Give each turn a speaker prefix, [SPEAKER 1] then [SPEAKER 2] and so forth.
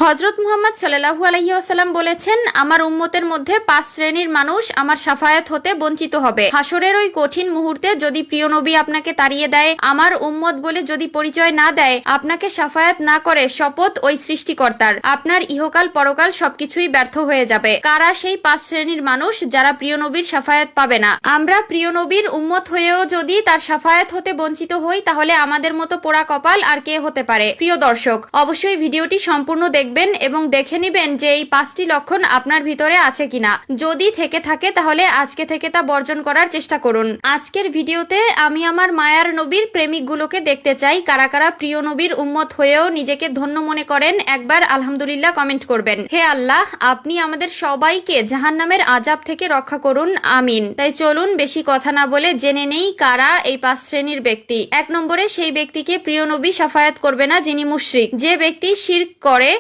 [SPEAKER 1] হযরত মুহাম্মদ সাল্লাল্লাহু আলাইহি ওয়াসাল্লাম বলেছেন, আমার উম্মতের মধ্যে 5 শ্রেণীর মানুষ আমার শাফায়াত হতে বঞ্চিত হবে। হাসরের ওই কঠিন মুহূর্তে যদি প্রিয় নবী আপনাকে তাড়িয়ে দেয়, আমার উম্মত বলে যদি পরিচয় না দেয়, আপনাকে শাফায়াত না করে, শপথ ওই সৃষ্টিকর্তার, আপনার ইহকাল পরকাল সবকিছুই ব্যর্থ হয়ে যাবে। কারা সেই 5 শ্রেণীর মানুষ যারা প্রিয় নবীর শাফায়াত পাবে না? আমরা প্রিয় নবীর উম্মত হয়েও যদি তার শাফায়াত হতে বঞ্চিত হই, তাহলে আমাদের মতো পোড়া কপাল আর কে হতে পারে? প্রিয় দর্শক, অবশ্যই ভিডিওটি সম্পূর্ণ দেখবেন এবং দেখে নিবেন যে এই 5টি লক্ষণ আপনার ভিতরে আছে কিনা। যদি থেকে থাকে তাহলে আজকে থেকে তা বর্জন করার চেষ্টা করুন। আজকের ভিডিওতে আমি আমার মায়ার নবীর প্রেমিকগুলোকে দেখতে চাই কারা কারা প্রিয় নবীর উম্মত হয়েও নিজেকে ধন্য মনে করেন। একবার আলহামদুলিল্লাহ কমেন্ট করবেন। হে আল্লাহ, আপনি আমাদের সবাইকে জাহান্নামের আযাব থেকে রক্ষা করুন, আমিন। তাই চলুন বেশি কথা না বলে জেনে নেই কারা এই 5 শ্রেণীর ব্যক্তি। 1 নম্বরে সেই ব্যক্তিকে প্রিয় নবী শাফায়াত করবে না যিনি মুশরিক। যে ব্যক্তি শিরক করে